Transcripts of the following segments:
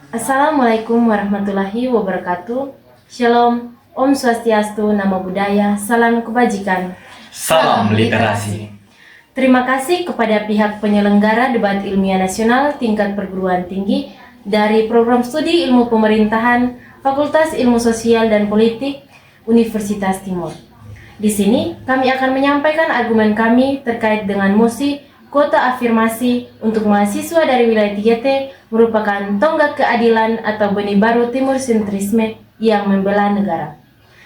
Assalamualaikum warahmatullahi wabarakatuh. Shalom, Om Swastiastu, Namo Buddhaya, Salam Kebajikan. Salam literasi. Terima kasih kepada pihak penyelenggara debat ilmiah nasional tingkat perguruan tinggi dari Program Studi Ilmu Pemerintahan, Fakultas Ilmu Sosial dan Politik, Universitas Timur. Di sini kami akan menyampaikan argumen kami terkait dengan mosi kuota afirmasi untuk mahasiswa dari wilayah 3T merupakan tonggak keadilan atau benih baru timur sentrisme yang membela negara.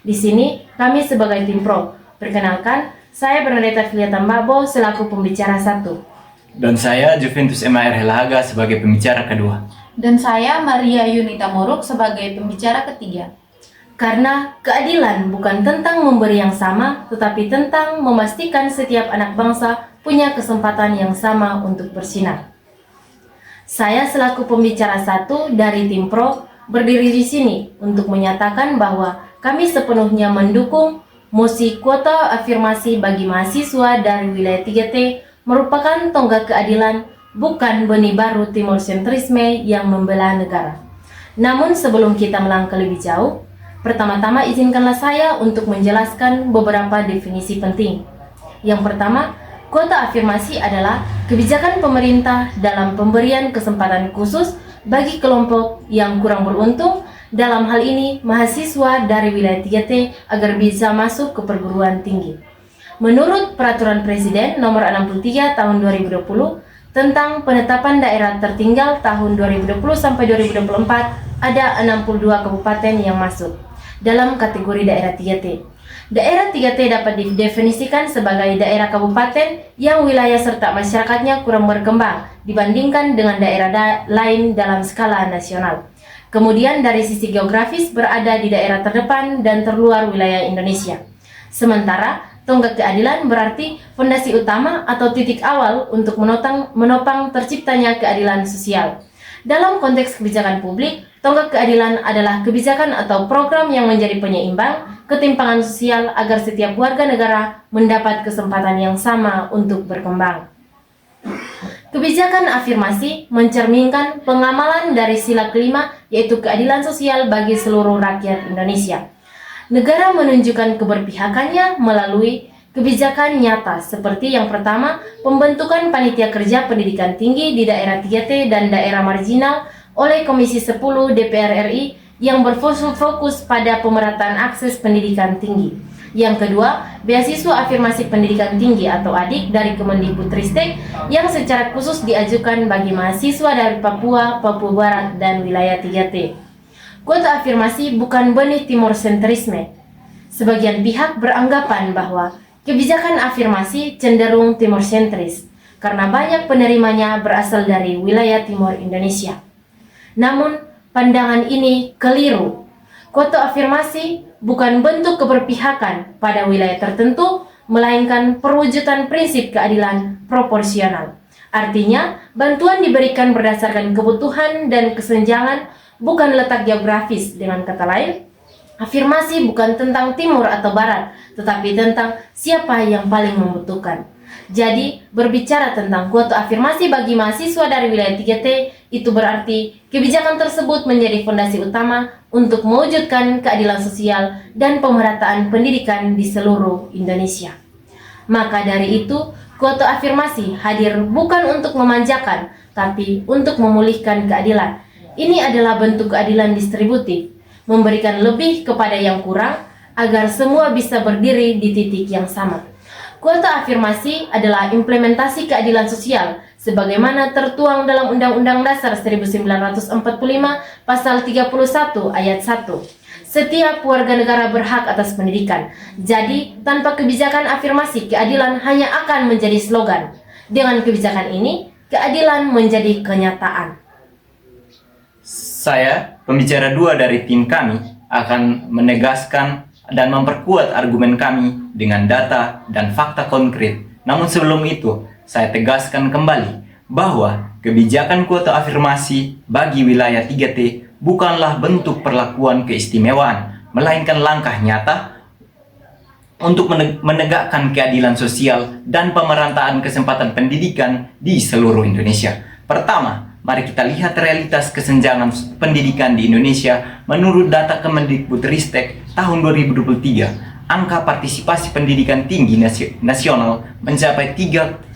Di sini kami sebagai tim pro. Perkenalkan, saya Bernadetta Filia Tambabo selaku pembicara 1. Dan saya Juventus MAR Helaga sebagai pembicara kedua. Dan saya Maria Yunita Moruk sebagai pembicara ketiga. Karena keadilan bukan tentang memberi yang sama, tetapi tentang memastikan setiap anak bangsa punya kesempatan yang sama untuk bersinar. Saya selaku pembicara 1 dari tim pro berdiri di sini untuk menyatakan bahwa kami sepenuhnya mendukung mosi kuota afirmasi bagi mahasiswa dari wilayah 3T merupakan tonggak keadilan, bukan benih baru timur sentrisme yang membela negara. Namun sebelum kita melangkah lebih jauh, pertama-tama izinkanlah saya untuk menjelaskan beberapa definisi penting. Yang pertama, kuota afirmasi adalah kebijakan pemerintah dalam pemberian kesempatan khusus bagi kelompok yang kurang beruntung, dalam hal ini mahasiswa dari wilayah 3T agar bisa masuk ke perguruan tinggi. Menurut Peraturan Presiden Nomor 63 Tahun 2020 tentang penetapan daerah tertinggal tahun 2020 sampai 2024, ada 62 kabupaten yang masuk dalam kategori daerah 3T. Daerah 3T dapat didefinisikan sebagai daerah kabupaten yang wilayah serta masyarakatnya kurang berkembang dibandingkan dengan daerah lain dalam skala nasional. Kemudian dari sisi geografis berada di daerah terdepan dan terluar wilayah Indonesia. Sementara tonggak keadilan berarti fondasi utama atau titik awal untuk menopang terciptanya keadilan sosial. Dalam konteks kebijakan publik, tonggak keadilan adalah kebijakan atau program yang menjadi penyeimbang ketimpangan sosial agar setiap warga negara mendapat kesempatan yang sama untuk berkembang. Kebijakan afirmasi mencerminkan pengamalan dari sila kelima, yaitu keadilan sosial bagi seluruh rakyat Indonesia. Negara menunjukkan keberpihakannya melalui kebijakan nyata seperti yang pertama, pembentukan panitia kerja pendidikan tinggi di daerah 3T dan daerah marginal oleh Komisi 10 DPR RI yang berfokus pada pemerataan akses pendidikan tinggi. Yang kedua, beasiswa afirmasi pendidikan tinggi atau ADIK dari Kemendikbudristek yang secara khusus diajukan bagi mahasiswa dari Papua, Papua Barat, dan wilayah 3T. Kuota afirmasi bukan benih timur sentrisme. Sebagian pihak beranggapan bahwa kebijakan afirmasi cenderung timur sentris karena banyak penerimanya berasal dari wilayah timur Indonesia. Namun, pandangan ini keliru. Kuota afirmasi bukan bentuk keberpihakan pada wilayah tertentu, melainkan perwujudan prinsip keadilan proporsional. Artinya, bantuan diberikan berdasarkan kebutuhan dan kesenjangan, bukan letak geografis. Dengan kata lain, afirmasi bukan tentang timur atau barat, tetapi tentang siapa yang paling membutuhkan. Jadi, berbicara tentang kuota afirmasi bagi mahasiswa dari wilayah 3T, itu berarti kebijakan tersebut menjadi fondasi utama untuk mewujudkan keadilan sosial dan pemerataan pendidikan di seluruh Indonesia. Maka dari itu, kuota afirmasi hadir bukan untuk memanjakan, tapi untuk memulihkan keadilan. Ini adalah bentuk keadilan distributif, memberikan lebih kepada yang kurang agar semua bisa berdiri di titik yang sama. Kuota afirmasi adalah implementasi keadilan sosial sebagaimana tertuang dalam Undang-Undang Dasar 1945 Pasal 31 Ayat 1. Setiap warga negara berhak atas pendidikan. Jadi, tanpa kebijakan afirmasi, keadilan hanya akan menjadi slogan. Dengan kebijakan ini, keadilan menjadi kenyataan. Saya, pembicara 2 dari tim kami, akan menegaskan dan memperkuat argumen kami dengan data dan fakta konkret. Namun sebelum itu, saya tegaskan kembali bahwa kebijakan kuota afirmasi bagi wilayah 3T bukanlah bentuk perlakuan keistimewaan, melainkan langkah nyata untuk menegakkan keadilan sosial dan pemerataan kesempatan pendidikan di seluruh Indonesia. Pertama, mari kita lihat realitas kesenjangan pendidikan di Indonesia. Menurut data Kemendikbudristek tahun 2023, angka partisipasi pendidikan tinggi nasional mencapai 38,74%.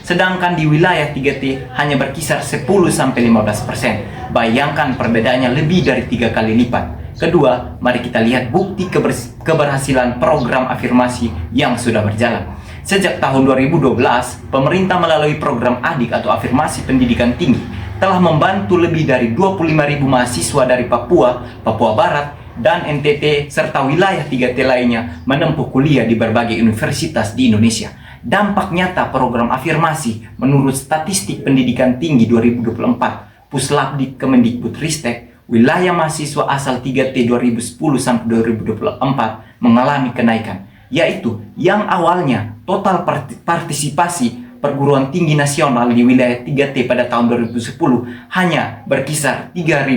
Sedangkan di wilayah 3T hanya berkisar 10-15%. Bayangkan perbedaannya lebih dari 3 kali lipat. Kedua, mari kita lihat bukti keberhasilan program afirmasi yang sudah berjalan. Sejak tahun 2012, pemerintah melalui program ADIK atau Afirmasi Pendidikan Tinggi telah membantu lebih dari 25.000 mahasiswa dari Papua, Papua Barat, dan NTT serta wilayah 3T lainnya menempuh kuliah di berbagai universitas di Indonesia. Dampak nyata program afirmasi menurut Statistik Pendidikan Tinggi 2024 Puslapdik Kemendikbudristek, wilayah mahasiswa asal 3T 2010 sampai 2024 mengalami kenaikan, yaitu yang awalnya total partisipasi perguruan tinggi nasional di wilayah 3T pada tahun 2010 hanya berkisar 3.000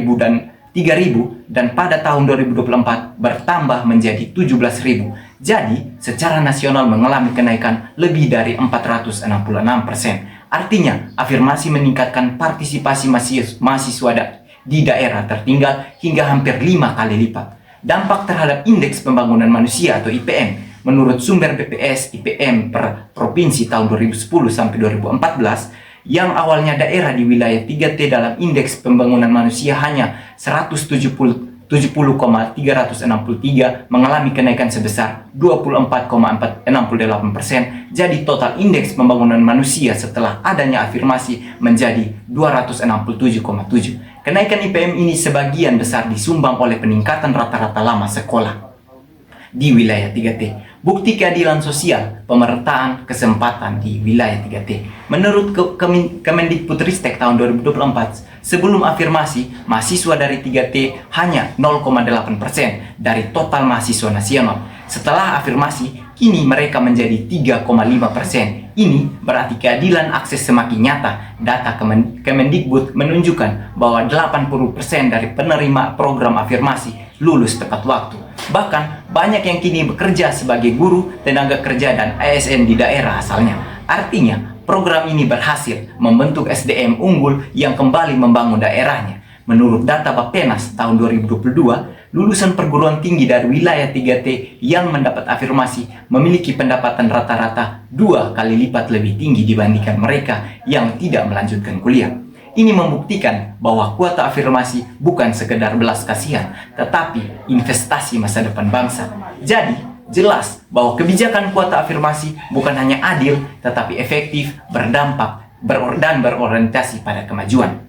dan pada tahun 2024 bertambah menjadi 17.000. Jadi, secara nasional mengalami kenaikan lebih dari 466%. Artinya, afirmasi meningkatkan partisipasi mahasiswa di daerah tertinggal hingga hampir 5 kali lipat. Dampak terhadap Indeks Pembangunan Manusia atau IPM. Menurut sumber BPS IPM per provinsi tahun 2010 sampai 2014, yang awalnya daerah di wilayah 3T dalam Indeks Pembangunan Manusia hanya 170,363 mengalami kenaikan sebesar 24,68%. Jadi total Indeks Pembangunan Manusia setelah adanya afirmasi menjadi 267,7. Kenaikan IPM ini sebagian besar disumbang oleh peningkatan rata-rata lama sekolah di wilayah 3T. Bukti keadilan sosial, pemerataan kesempatan di wilayah 3T. Menurut Kemendikbudristek tahun 2024, sebelum afirmasi, mahasiswa dari 3T hanya 0,8% dari total mahasiswa nasional. Setelah afirmasi, kini mereka menjadi 3,5%. Ini berarti keadilan akses semakin nyata. Data Kemendikbud menunjukkan bahwa 80% dari penerima program afirmasi lulus tepat waktu. Bahkan banyak yang kini bekerja sebagai guru, tenaga kerja, dan ASN di daerah asalnya. Artinya, program ini berhasil membentuk SDM unggul yang kembali membangun daerahnya. Menurut data Bappenas tahun 2022, lulusan perguruan tinggi dari wilayah 3T yang mendapat afirmasi memiliki pendapatan rata-rata 2 kali lipat lebih tinggi dibandingkan mereka yang tidak melanjutkan kuliah. Ini membuktikan bahwa kuota afirmasi bukan sekedar belas kasihan, tetapi investasi masa depan bangsa. Jadi, jelas bahwa kebijakan kuota afirmasi bukan hanya adil, tetapi efektif, berdampak, dan berorientasi pada kemajuan.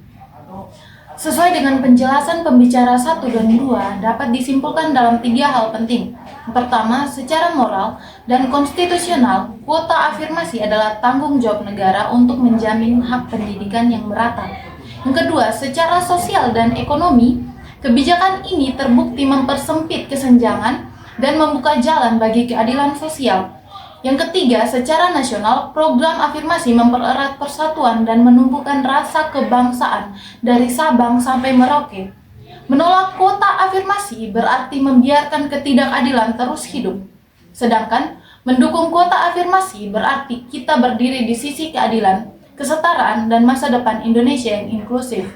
Sesuai dengan penjelasan pembicara 1 dan 2, dapat disimpulkan dalam 3 hal penting. Pertama, secara moral dan konstitusional, kuota afirmasi adalah tanggung jawab negara untuk menjamin hak pendidikan yang merata. Yang kedua, secara sosial dan ekonomi, kebijakan ini terbukti mempersempit kesenjangan dan membuka jalan bagi keadilan sosial. Yang ketiga, secara nasional, program afirmasi mempererat persatuan dan menumbuhkan rasa kebangsaan dari Sabang sampai Merauke. Menolak kuota afirmasi berarti membiarkan ketidakadilan terus hidup. Sedangkan mendukung kuota afirmasi berarti kita berdiri di sisi keadilan, kesetaraan, dan masa depan Indonesia yang inklusif.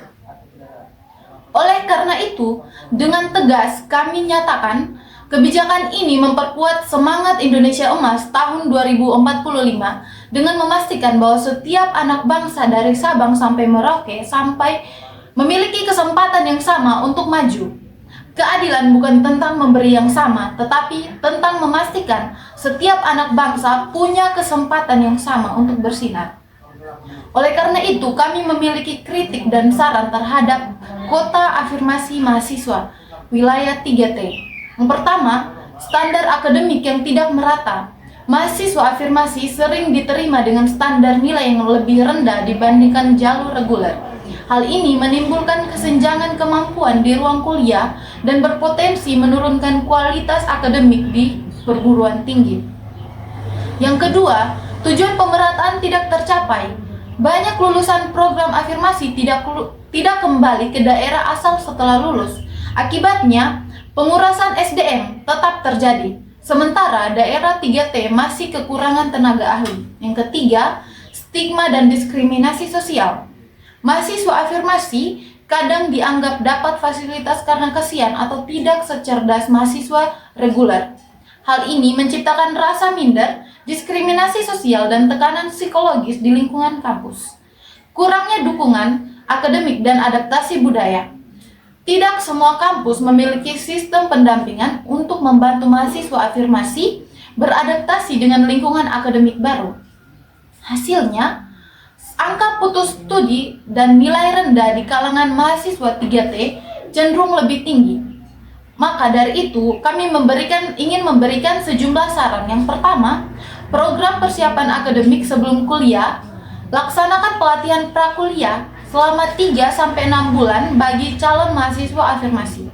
Oleh karena itu, dengan tegas kami nyatakan kebijakan ini memperkuat semangat Indonesia Emas tahun 2045 dengan memastikan bahwa setiap anak bangsa dari Sabang sampai Merauke memiliki kesempatan yang sama untuk maju. Keadilan bukan tentang memberi yang sama, tetapi tentang memastikan setiap anak bangsa punya kesempatan yang sama untuk bersinar. Oleh karena itu, kami memiliki kritik dan saran terhadap kuota afirmasi mahasiswa wilayah 3T. Yang pertama, standar akademik yang tidak merata. Mahasiswa afirmasi sering diterima dengan standar nilai yang lebih rendah dibandingkan jalur reguler. Hal ini menimbulkan kesenjangan kemampuan di ruang kuliah dan berpotensi menurunkan kualitas akademik di perguruan tinggi. Yang kedua, tujuan pemerataan tidak tercapai. Banyak lulusan program afirmasi tidak kembali ke daerah asal setelah lulus. Akibatnya, pengurasan SDM tetap terjadi. Sementara daerah 3T masih kekurangan tenaga ahli. Yang ketiga, stigma dan diskriminasi sosial. Mahasiswa afirmasi kadang dianggap dapat fasilitas karena kasihan atau tidak secerdas mahasiswa reguler. Hal ini menciptakan rasa minder, diskriminasi sosial, dan tekanan psikologis di lingkungan kampus. Kurangnya dukungan akademik dan adaptasi budaya. Tidak semua kampus memiliki sistem pendampingan untuk membantu mahasiswa afirmasi beradaptasi dengan lingkungan akademik baru. Hasilnya, angka putus studi dan nilai rendah di kalangan mahasiswa 3T cenderung lebih tinggi. Maka dari itu, kami ingin memberikan sejumlah saran. Yang pertama, program persiapan akademik sebelum kuliah, laksanakan pelatihan prakuliah selama 3-6 bulan bagi calon mahasiswa afirmasi.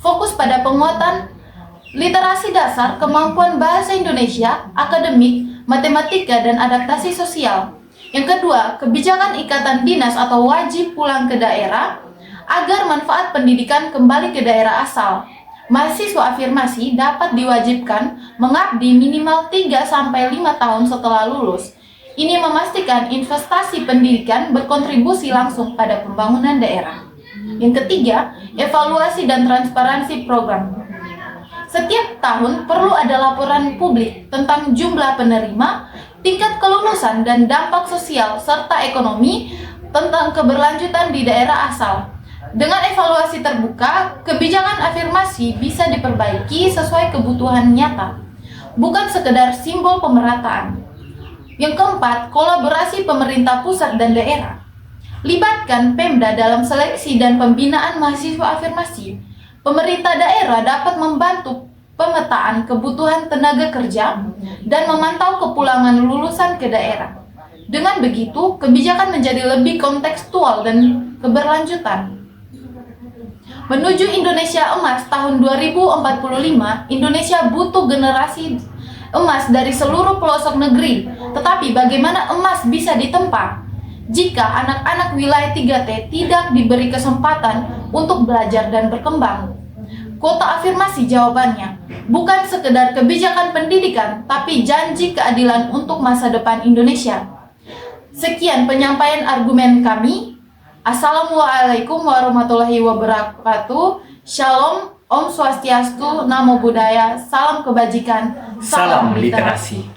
Fokus pada penguatan literasi dasar, kemampuan bahasa Indonesia, akademik, matematika, dan adaptasi sosial. Yang kedua, kebijakan ikatan dinas atau wajib pulang ke daerah agar manfaat pendidikan kembali ke daerah asal. Mahasiswa afirmasi dapat diwajibkan mengabdi minimal 3-5 tahun setelah lulus. Ini memastikan investasi pendidikan berkontribusi langsung pada pembangunan daerah. Yang ketiga, evaluasi dan transparansi program. Setiap tahun perlu ada laporan publik tentang jumlah penerima, tingkat kelulusan, dan dampak sosial serta ekonomi tentang keberlanjutan di daerah asal. Dengan evaluasi terbuka, kebijakan afirmasi bisa diperbaiki sesuai kebutuhan nyata, bukan sekedar simbol pemerataan. Yang keempat, kolaborasi pemerintah pusat dan daerah. Libatkan Pemda dalam seleksi dan pembinaan mahasiswa afirmasi. Pemerintah daerah dapat membantu pemetaan kebutuhan tenaga kerja dan memantau kepulangan lulusan ke daerah. Dengan begitu, kebijakan menjadi lebih kontekstual dan keberlanjutan. Menuju Indonesia Emas tahun 2045, Indonesia butuh generasi emas dari seluruh pelosok negeri. Tetapi bagaimana emas bisa ditempa jika anak-anak wilayah 3T tidak diberi kesempatan untuk belajar dan berkembang? Kuota afirmasi jawabannya, bukan sekedar kebijakan pendidikan, tapi janji keadilan untuk masa depan Indonesia. Sekian penyampaian argumen kami. Assalamualaikum warahmatullahi wabarakatuh. Shalom, Om Swastiastu, Namo Buddhaya, salam kebajikan, Salam literasi.